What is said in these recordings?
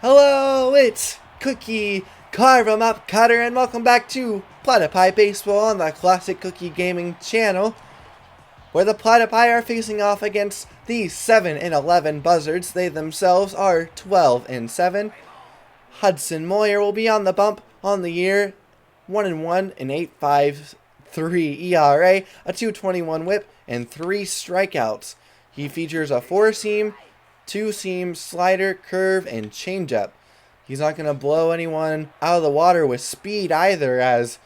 Hello, it's Cookie Carve 'em Up Cutter, and welcome back to Platypi Baseball on the Classic Cookie Gaming channel, where the Platypi are facing off against the 7-11 Buzzards. They themselves are 12-7. Hudson Moyer will be on the bump on the year, 1-1, an 8.53 ERA, a 2.21 WHIP, and 3 strikeouts. He features a 4-seam, 2-seam, slider, curve, and changeup. He's not going to blow anyone out of the water with speed either, as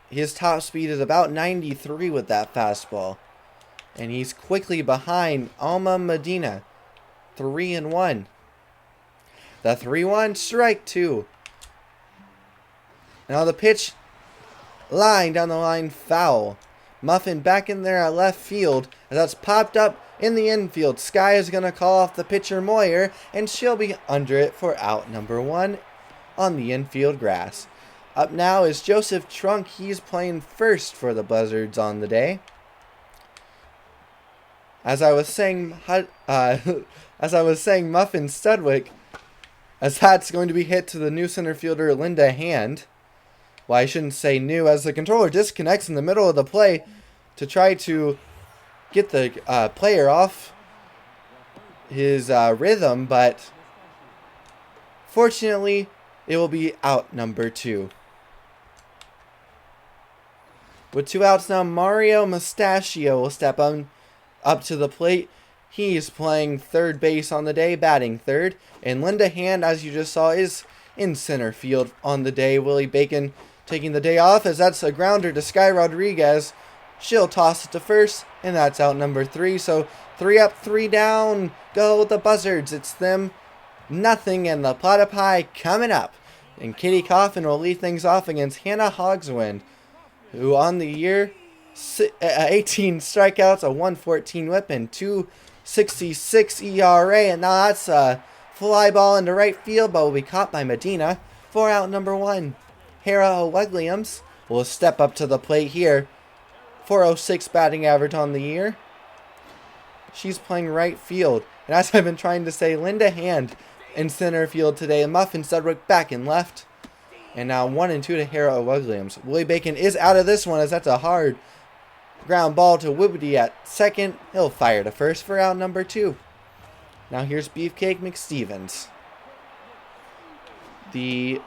his top speed is about 93 with that fastball. And he's quickly behind Alma Medina, 3-1. The 3-1, strike 2. Now the pitch, line down the line, foul. Muffin back in there at left field, as that's popped up in the infield. Sky is going to call off the pitcher Moyer, and she'll be under it for out number 1 on the infield grass. Up now is Joseph Trunk. He's playing first for the Buzzards on the day. As I was saying, Muffin Studwick, as that's going to be hit to the new center fielder Linda Hand. Well, I shouldn't say new, as the controller disconnects in the middle of the play to try to get the player off his rhythm, but fortunately it will be out number 2. With 2 outs now, Mario Mustachio will step up to the plate. He's playing third base on the day, batting third, and Linda Hand, as you just saw, is in center field on the day. Willie Bacon taking the day off, as that's a grounder to Sky Rodriguez. She'll toss it to first, and that's out number 3. So 3 up, 3 down. Go the Buzzards. It's them, nothing, and the Platypi coming up. And Kitty Coffin will lead things off against Hannah Hogswind, who on the year, 18 strikeouts, a 1.14 WHIP, and 2.66 ERA. And now that's a fly ball into right field, but will be caught by Medina for out number 1. Hera Williams will step up to the plate here. 406 batting average on the year. She's playing right field. And as I've been trying to say, Linda Hand in center field today. And Muffin Studwick back in left. And now 1-2 to Hera Williams. Willie Bacon is out of this one, as that's a hard ground ball to Wibbity at second. He'll fire to first for out number 2. Now here's Beefcake McStevens. The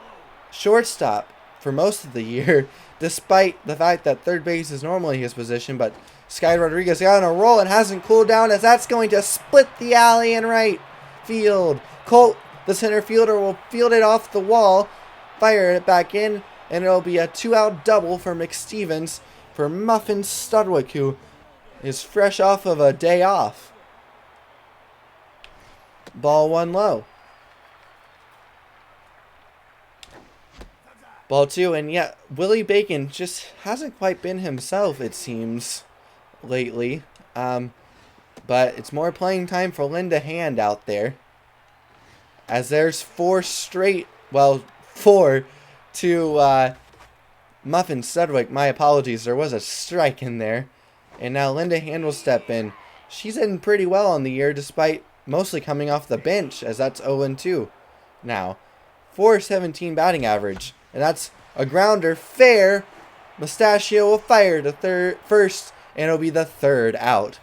shortstop for most of the year, despite the fact that third base is normally his position, but Sky Rodriguez got on a roll and hasn't cooled down, as that's going to split the alley in right field. Colt, the center fielder, will field it off the wall, fire it back in, and it'll be a 2-out double for McStevens for Muffin Studwick, who is fresh off of a day off. Ball 1 low. Ball 2, and yet Willie Bacon just hasn't quite been himself, it seems, lately. But it's more playing time for Linda Hand out there, as there's 4 to Muffin Studwick. My apologies, there was a strike in there. And now Linda Hand will step in. She's hitting pretty well on the year, despite mostly coming off the bench, as that's 0-2 now. 417 batting average. And that's a grounder, fair. Mustachio will fire to first, and it'll be the 3rd out.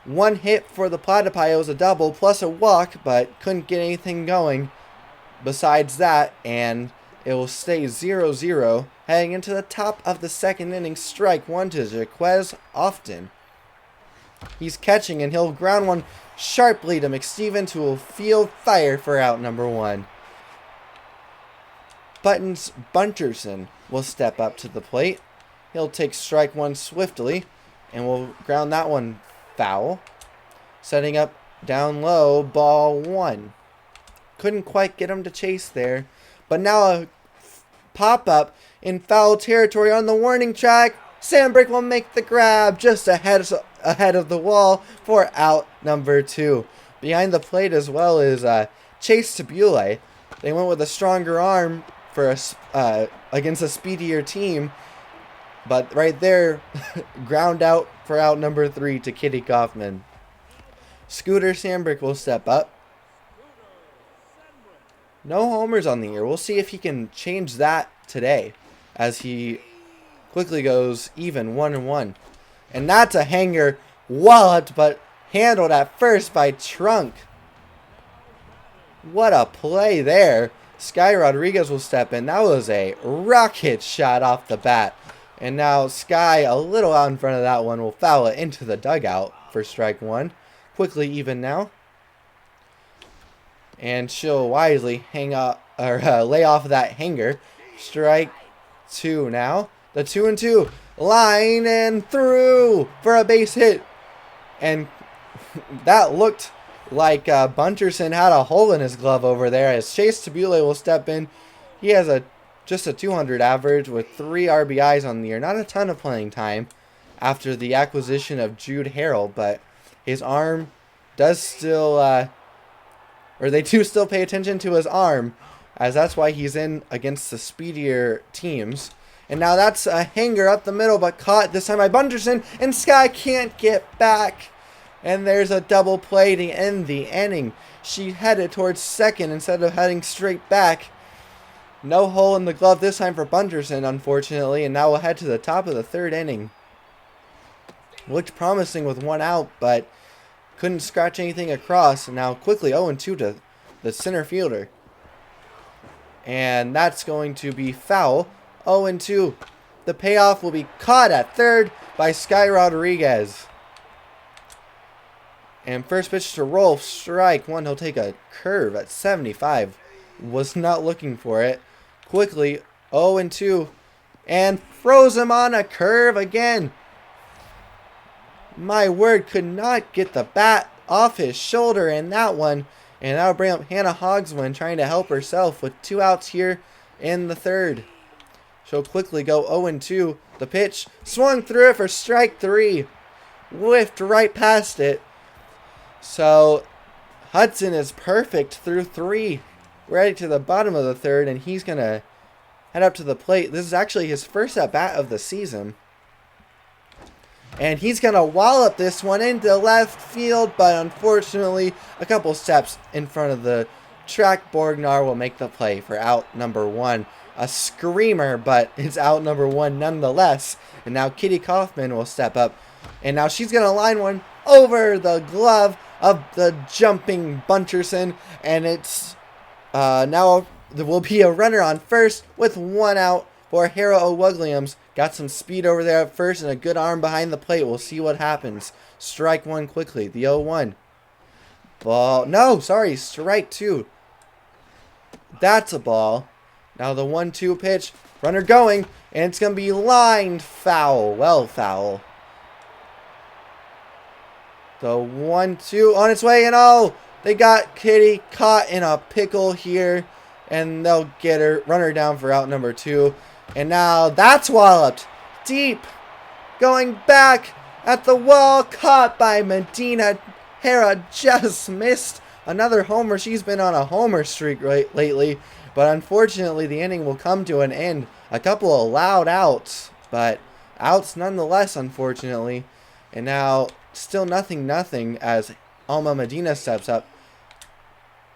1 hit for the Platypi. It was a double plus a walk, but couldn't get anything going besides that, and it will stay 0-0 heading into the top of the 2nd inning. Strike 1 to Jaquez Often. He's catching, and he'll ground one sharply to McStevens, who will field fire for out number 1. Buttons Bunterson will step up to the plate. He'll take strike 1 swiftly, and will ground that one foul. Setting up down low, ball 1. Couldn't quite get him to chase there. But now a pop-up in foul territory on the warning track. Sandbrick will make the grab just ahead of the wall for out number 2. Behind the plate as well is Chase Tabule. They went with a stronger arm for against a speedier team, but right there, ground out for out number 3 to Kitty Kaufman. Scooter Sandbrick will step up. No homers on the year. We'll see if he can change that today as he quickly goes even 1-1. And that's a hanger, walloped but handled at first by Trunk. What a play there. Sky Rodriguez will step in. That was a rocket shot off the bat. And now Sky, a little out in front of that one, will foul it into the dugout for strike one. Quickly even now. And she'll wisely hang up or lay off of that hanger. Strike two now. The 2-2 line and through for a base hit. And that looked like Bunterson had a hole in his glove over there as Chase Tabule will step in. He has just a 200 average with 3 RBIs on the year. Not a ton of playing time after the acquisition of Jude Harrell, but his arm does still, or they do still pay attention to his arm, as that's why he's in against the speedier teams. And now that's a hanger up the middle, but caught this time by Bunterson, and Sky can't get back. And there's a double play to end the inning. She headed towards second instead of heading straight back. No hole in the glove this time for Bunterson, unfortunately, and now we'll head to the top of the third inning. Looked promising with 1 out, but couldn't scratch anything across. And now quickly 0-2 to the center fielder. And that's going to be foul. 0-2. The payoff will be caught at third by Sky Rodriguez. And first pitch to roll, strike one. He'll take a curve at 75. Was not looking for it. Quickly, 0-2. And froze him on a curve again. My word, could not get the bat off his shoulder in that one. And that'll bring up Hannah Hogswin trying to help herself with 2 outs here in the third. She'll quickly go 0-2. The pitch swung through it for strike 3. Whiffed right past it. So Hudson is perfect through 3. Ready to the bottom of the third, and he's going to head up to the plate. This is actually his first at-bat of the season. And he's going to wallop this one into left field, but unfortunately, a couple steps in front of the track. Borgnar will make the play for out number 1. A screamer, but it's out number 1 nonetheless. And now Kitty Kaufman will step up. And now she's going to line one over the glove of the jumping Bunterson. And it's now there will be a runner on first with 1 out for Hera O'Wugliams. Got some speed over there at first and a good arm behind the plate. We'll see what happens. Strike 1 quickly. The 0-1. Ball. No, sorry. Strike 2. That's a ball. Now the 1-2 pitch. Runner going. And it's going to be lined foul. Well, foul. The 1-2 on its way. And oh, they got Kitty caught in a pickle here. And they'll get her. Run her down for out number 2. And now that's walloped deep. Going back at the wall. Caught by Medina. Hera just missed another homer. She's been on a homer streak lately. But unfortunately, the inning will come to an end. A couple of loud outs. But outs nonetheless, unfortunately. And now still nothing as Alma Medina steps up.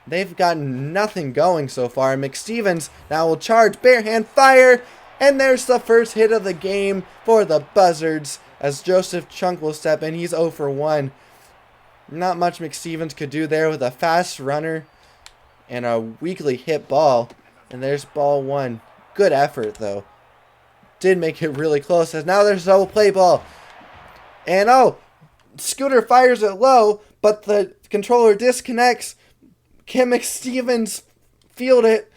They've got nothing going so far. McStevens now will charge, barehand fire, and there's the first hit of the game for the Buzzards as Joseph Chunk will step in. He's 0 for 1. Not much McStevens could do there with a fast runner and a weakly hit ball. And there's ball 1. Good effort, though. Did make it really close as now there's a double play ball. And oh, Scooter fires it low, but the controller disconnects. Can McStevens field it?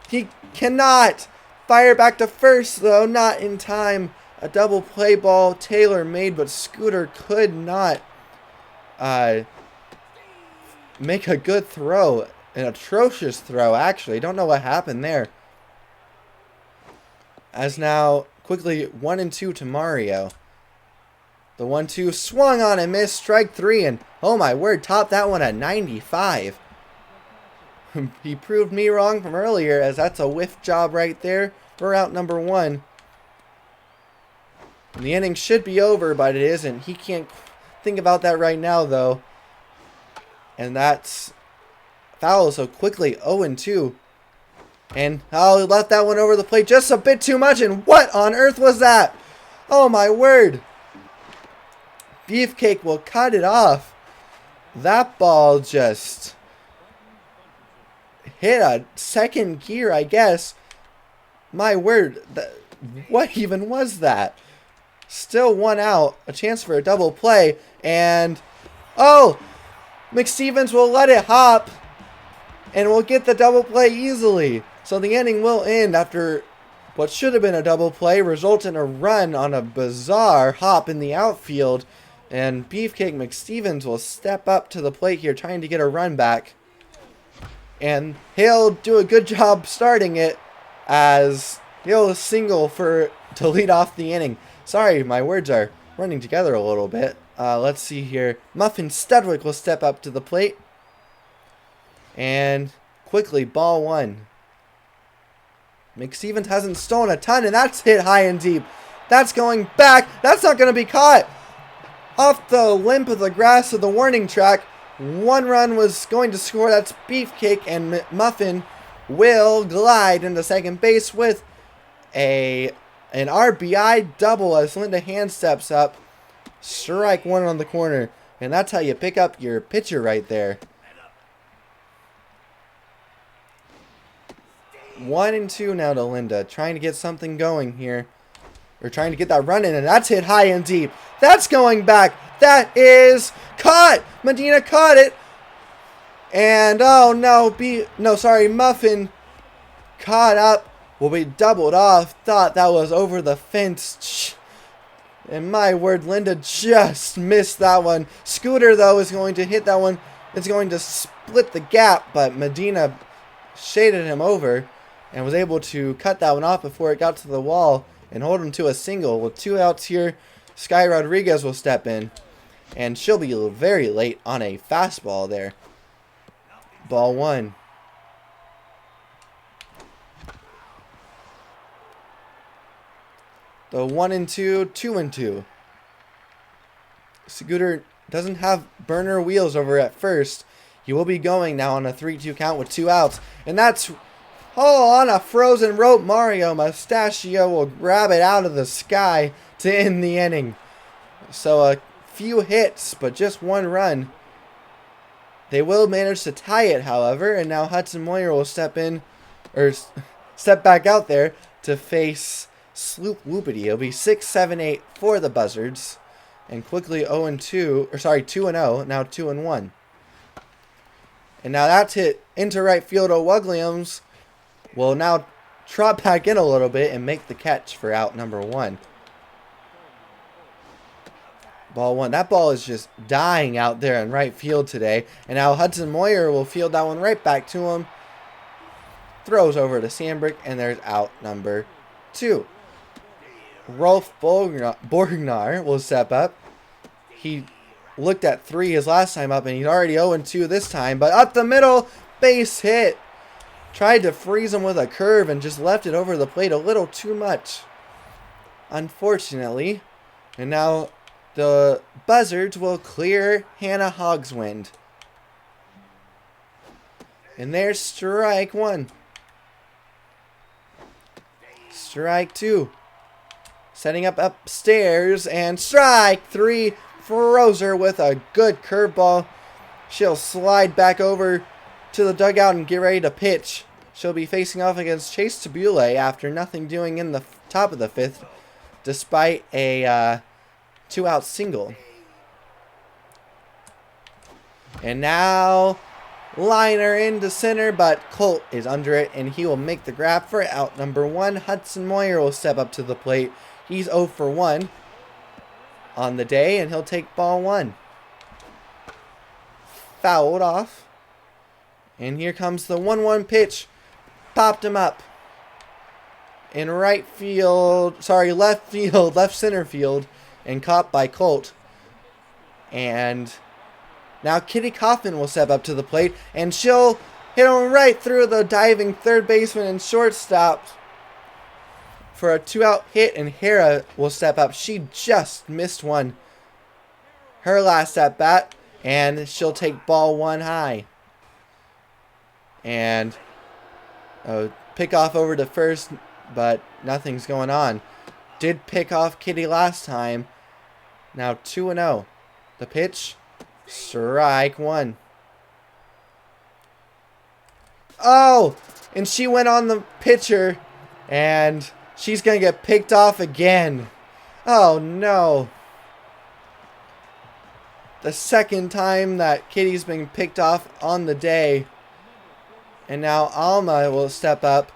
He cannot. Fire back to first, though, not in time. A double play ball Taylor made, but Scooter could not make a good throw. An atrocious throw, actually. Don't know what happened there. As now, quickly 1-2 to Mario. The 1-2 swung on and missed. Strike 3, and oh my word, topped that one at 95. He proved me wrong from earlier, as that's a whiff job right there for out number 1. And the inning should be over, but it isn't. He can't think about that right now, though. And that's foul, so quickly 0-2. And, oh, he left that one over the plate just a bit too much. And what on earth was that? Oh, my word. Beefcake will cut it off. That ball just hit a second gear, I guess. My word. What even was that? Still one out. A chance for a double play. And, oh, McStevens will let it hop. And will get the double play easily. So the inning will end after what should have been a double play. Result in a run on a bizarre hop in the outfield. And Beefcake McStevens will step up to the plate here trying to get a run back. And he'll do a good job starting it as he'll single to lead off the inning. Sorry, my words are running together a little bit. Let's see here. Muffin Studwick will step up to the plate. And quickly, ball one. McStevens hasn't stolen a ton, and that's hit high and deep. That's going back. That's not going to be caught. Off the limp of the grass of the warning track, one run was going to score. That's Beefcake, and Muffin will glide into second base with an RBI double as Linda Hand steps up. Strike one on the corner, and that's how you pick up your pitcher right there. 1-2 now to Linda, trying to get something going here. We're trying to get that run in, and that's hit high and deep. That's going back. That is caught. Medina caught it. And, oh, no. Sorry, Muffin caught up. Will be doubled off. Thought that was over the fence. And my word, Linda just missed that one. Scooter, though, is going to hit that one. It's going to split the gap, but Medina shaded him over and was able to cut that one off before it got to the wall and hold him to a single. With 2 outs here, Sky Rodriguez will step in, and she'll be very late on a fastball there. Ball one. The 1-2, 2-2. Scooter doesn't have burner wheels over at first. He will be going now on a 3-2 count with 2 outs. And that's, on a frozen rope. Mario Mustachio will grab it out of the sky to end the inning. So a few hits, but just 1 run. They will manage to tie it, however. And now Hudson Moyer will step back out there to face Sloop Whoopity. It'll be 6-7-8 for the Buzzards. And quickly 2-0. Now 2-1. And now that's hit into right field. O'Wugliams will now trot back in a little bit and make the catch for out number 1. Ball 1. That ball is just dying out there in right field today. And now Hudson Moyer will field that one right back to him. Throws over to Sandbrick, and there's out number 2. Rolf Borgnar will step up. He looked at 3 his last time up, and he's already 0-2 this time. But up the middle, base hit. Tried to freeze him with a curve and just left it over the plate a little too much, unfortunately. And now the Buzzards will clear Hannah Hogswind. And there's strike 1. Strike 2. Setting up upstairs, and strike 3. Frozer with a good curveball. She'll slide back over to the dugout and get ready to pitch. She'll be facing off against Chase Tabule after nothing doing in the top of the 5th, despite a 2-out single. And now liner into center, but Colt is under it, and he will make the grab for out number 1. Hudson Moyer will step up to the plate. He's 0-for-1 on the day, and he'll take ball 1. Fouled off. And here comes the 1-1 pitch. Popped him up. In left center field, and caught by Colt. And now Kitty Kaufman will step up to the plate, and she'll hit him right through the diving third baseman and shortstop for a 2-out hit, and Hera will step up. She just missed one. Her last at bat, and she'll take ball 1 high. And pick off over to first, but nothing's going on. Did pick off Kitty last time. Now 2-0. The pitch, strike one. Oh, and she went on the pitcher, and she's going to get picked off again. Oh, no. The second time that Kitty's been picked off on the day. And now Alma will step up.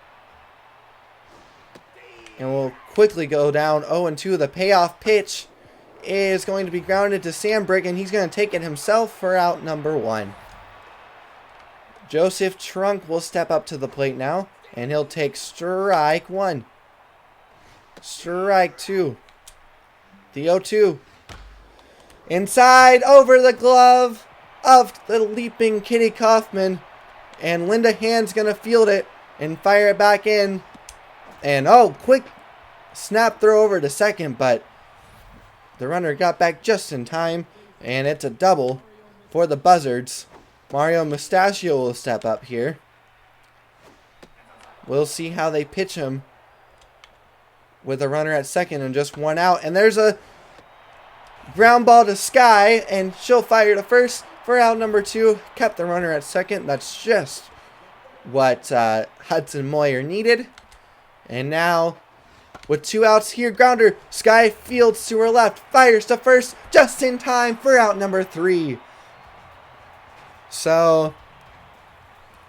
And will quickly go down 0-2. The payoff pitch is going to be grounded to Sandbrick, and he's going to take it himself for out number one. Joseph Trunk will step up to the plate now, and he'll take strike one. Strike two. The 0-2. Inside, over the glove of the leaping Kitty Kaufman. And Linda Hand's going to field it and fire it back in. And, oh, quick snap throw over to second, but the runner got back just in time. And it's a double for the Buzzards. Mario Mustachio will step up here. We'll see how they pitch him with a runner at second and just one out. And there's a ground ball to Sky, and she'll fire to first for out number two. Kept the runner at second. That's just what Hudson Moyer needed. And now, with 2 outs here, grounder. Sky fields to her left, fires to first, just in time for out number 3. So,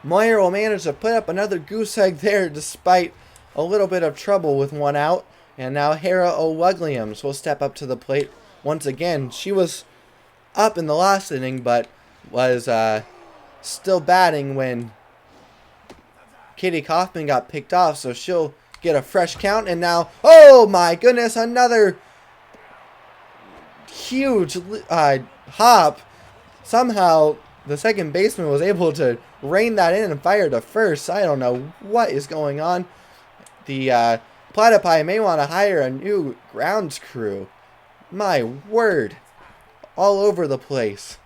Moyer will manage to put up another goose egg there despite a little bit of trouble with 1 out. And now Hera O'Wugliams will step up to the plate once again. She was up in the last inning, but was still batting when Kitty Kaufman got picked off, so she'll get a fresh count. And now, oh my goodness, another huge hop. Somehow the second baseman was able to rein that in and fire to first. I don't know what is going on. The Platypi may want to hire a new grounds crew. My word. All over the place.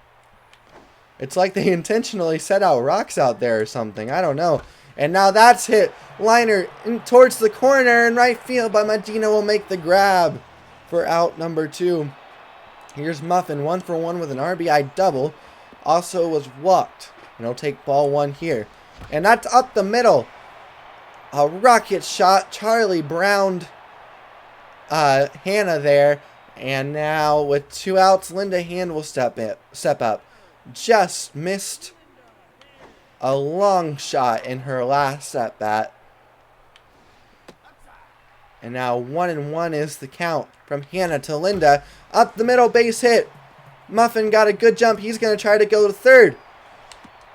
It's like they intentionally set out rocks out there or something. I don't know. And now that's hit. Liner towards the corner in right field, but Medina will make the grab for out number 2. Here's Muffin, 1 for 1 with an RBI double. Also was walked. And he'll take ball 1 here. And that's up the middle. A rocket shot. Charlie Brown Hannah there. And now with 2 outs, Linda Hand will step up. Just missed a long shot in her last at bat. And now 1-1 is the count from Hannah to Linda. Up the middle, base hit. Muffin got a good jump. He's going to try to go to third.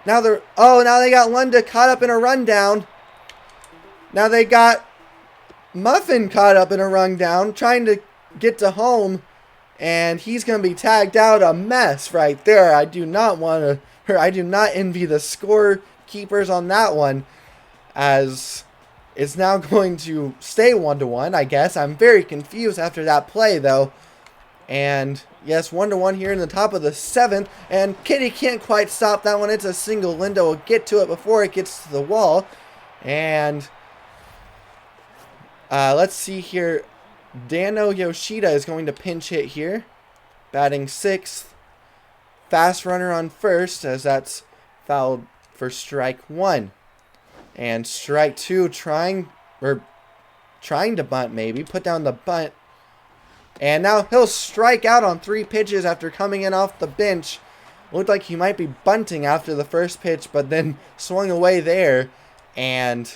Now they got Linda caught up in a rundown. Now they got Muffin caught up in a rundown, trying to get to home, and he's going to be tagged out. A mess right there. I do not envy the scorekeepers on that one, as it's now going to stay 1-1, I guess. I'm very confused after that play, though. And yes, 1-1 here in the top of the 7th, and Kitty can't quite stop that one. It's a single. Linda will get to it before it gets to the wall. And let's see here. Dano Yoshida is going to pinch hit here. Batting 6th. Fast runner on first, as that's fouled for strike 1. And strike 2, trying to bunt maybe. Put down the bunt. And now he'll strike out on 3 pitches after coming in off the bench. Looked like he might be bunting after the first pitch, but then swung away there. And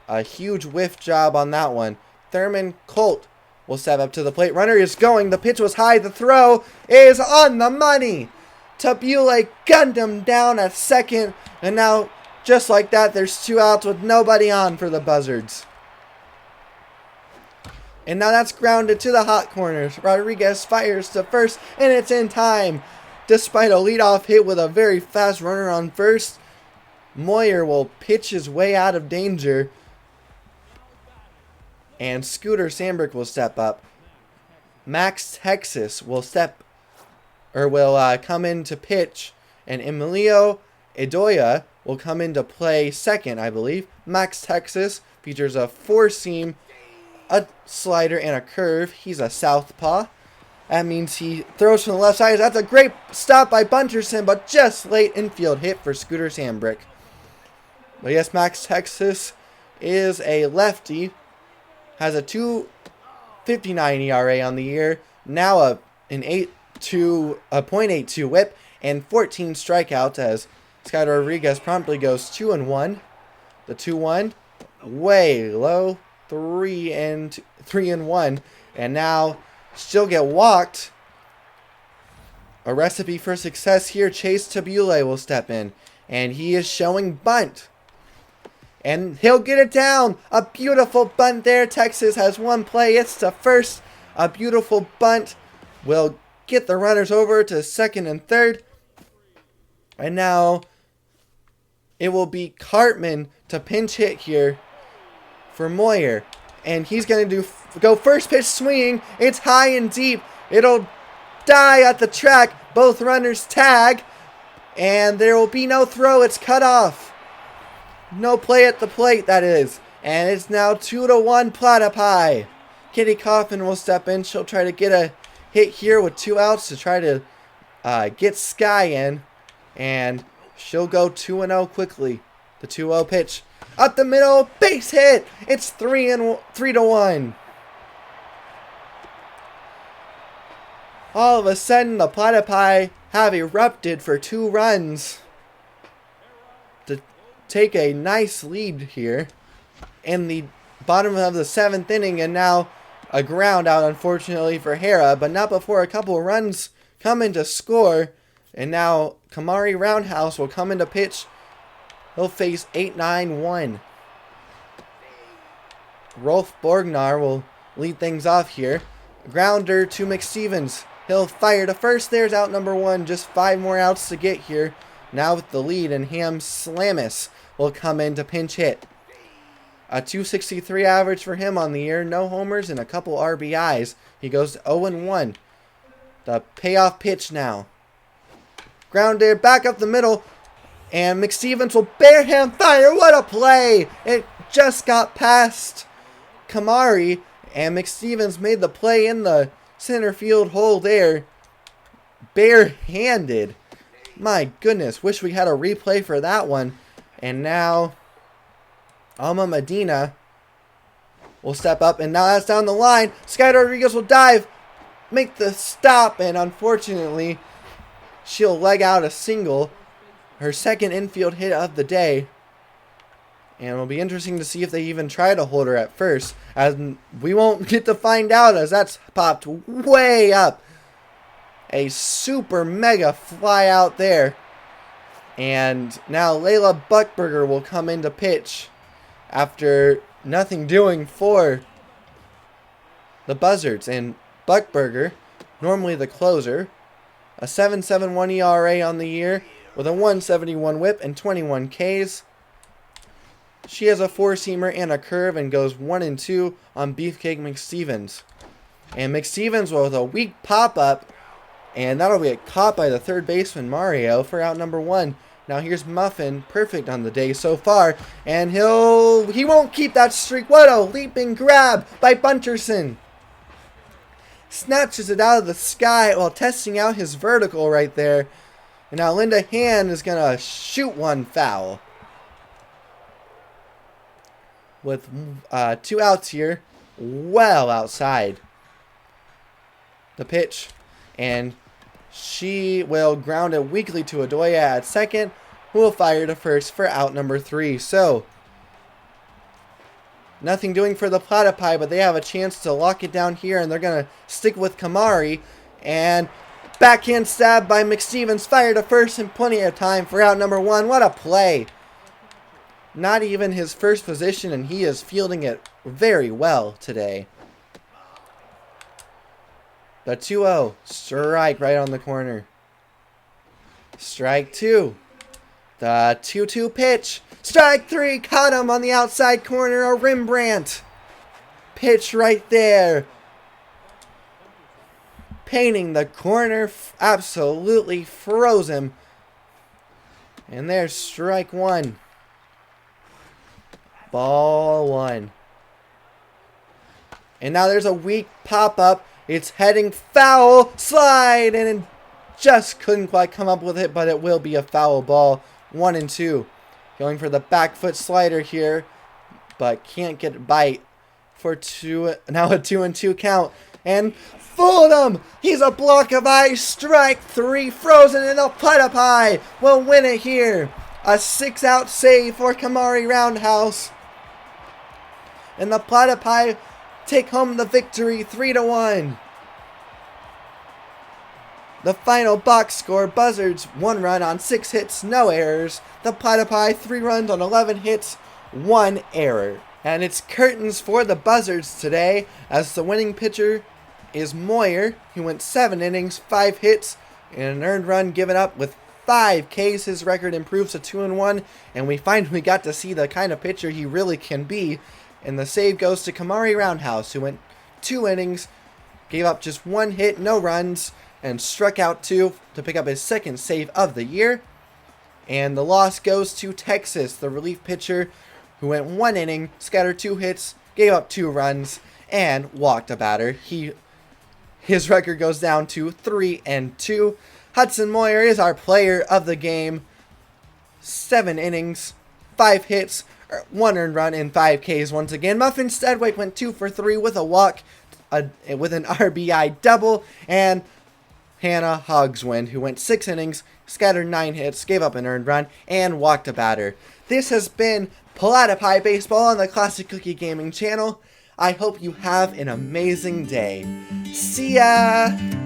a huge whiff job on that one. Thurman Colt will step up to the plate. Runner is going. The pitch was high. The throw is on the money. Tabule gunned him down at second. And now, just like that, there's 2 outs with nobody on for the Buzzards. And now that's grounded to the hot corners. Rodriguez fires to first, and it's in time. Despite a leadoff hit with a very fast runner on first, Moyer will pitch his way out of danger. And Scooter Sandberg will step up. Max Texas will come in to pitch. And Emilio Idoia will come into play second, I believe. Max Texas features a four-seam, a slider, and a curve. He's a southpaw. That means he throws from the left side. That's a great stop by Bunterson, but just late infield hit for Scooter Sandbrick. But yes, Max Texas is a lefty. Has a 2.59 ERA on the year. Now a .82 WHIP and 14 strikeouts as Sky Rodriguez promptly goes 2-1. The 2-1 way low, 3-1, and now still get walked. A recipe for success here. Chase Tabule will step in, and he is showing bunt. And he'll get it down. A beautiful bunt there. Texas has one play. It's to first. A beautiful bunt will get the runners over to second and third. And now it will be Cartman to pinch hit here for Moyer. And he's going to go first pitch swinging. It's high and deep. It'll die at the track. Both runners tag. And there will be no throw. It's cut off. No play at the plate, that is. And it's now 2-1 Platypi. Kitty Coffin will step in. She'll try to get a hit here with 2 outs to try to get Sky in. And she'll go 2-0 quickly. The 2-0 pitch. Up the middle, base hit. It's 3-1. All of a sudden, the Platypi have erupted for 2 runs to take a nice lead here in the bottom of the 7th inning, and now a ground out, unfortunately, for Hera, but not before a couple runs come in to score. And now Kamari Roundhouse will come into pitch. He'll face 8-9-1. Rolf Borgnar will lead things off here. Grounder to McStevens. He'll fire to first. There's out number 1. Just 5 more outs to get here. Now with the lead, and Ham Slamis will come in to pinch hit. A 263 average for him on the year. No homers and a couple RBIs. He goes 0-1. The payoff pitch now. Grounded back up the middle. And McStevens will barehand fire. What a play! It just got past Kamari. And McStevens made the play in the center field hole there. Barehanded. My goodness. Wish we had a replay for that one. And now Alma Medina will step up. And now that's down the line. Sky Rodriguez will dive. Make the stop. And unfortunately, she'll leg out a single. Her second infield hit of the day. And it'll be interesting to see if they even try to hold her at first. As we won't get to find out, as that's popped way up. A super mega fly out there. And now Layla Buckberger will come in to pitch after nothing doing for the Buzzards. And Buckberger, normally the closer, a 7.71 ERA on the year with a 171 whip and 21 Ks. She has a 4-seamer and a curve and goes 1-2 on Beefcake McStevens. And McStevens with a weak pop-up, and that'll get caught by the third baseman Mario for out number 1. Now here's Muffin, perfect on the day so far, and he won't keep that streak. What a leaping grab by Bunterson. Snatches it out of the sky while testing out his vertical right there. And now Linda Hand is going to shoot one foul. With 2 outs here, well outside the pitch. And she will ground it weakly to Adoya at second, who will fire to first for out number 3. So, nothing doing for the Platypi, but they have a chance to lock it down here, and they're going to stick with Kamari. And backhand stab by McStevens, fire to first in plenty of time for out number 1. What a play! Not even his first position, and he is fielding it very well today. The 2-0. Strike right on the corner. Strike 2. The 2-2 pitch. Strike 3. Caught him on the outside corner. A Rembrandt. Pitch right there. Painting the corner. Absolutely froze him. And there's strike one. Ball one. And now there's a weak pop-up. It's heading foul. Slide. And just couldn't quite come up with it, but it will be a foul ball. 1-2. Going for the back foot slider here, but can't get a bite for two. Now a 2-2 count. And fooled him. He's a block of ice. Strike three. Frozen, and the Platypi will win it here. A 6-out save for Kamari Roundhouse. And the Platypi take home the victory 3-1. The final box score, Buzzards 1 run on 6 hits, no errors. The Platypi 3 runs on 11 hits, 1 error. And it's curtains for the Buzzards today, as the winning pitcher is Moyer. He went 7 innings, 5 hits, and an earned run given up with 5 Ks. His record improves to 2-1, and we finally got to see the kind of pitcher he really can be. And the save goes to Kamari Roundhouse, who went 2 innings, gave up just 1 hit, no runs, and struck out 2 to pick up his 2nd save of the year. And the loss goes to Texas, the relief pitcher, who went 1 inning, scattered 2 hits, gave up 2 runs, and walked a batter. His record goes down to 3-2. Hudson Moyer is our player of the game. 7 innings, 5 hits, 1 earned run, and 5 Ks once again. Muffin Steadway went 2 for 3 with a walk, with an RBI double, and Hannah Hogswind, who went 6 innings, scattered 9 hits, gave up an earned run, and walked a batter. This has been Platypi Baseball on the Classic Cookie Gaming channel. I hope you have an amazing day. See ya!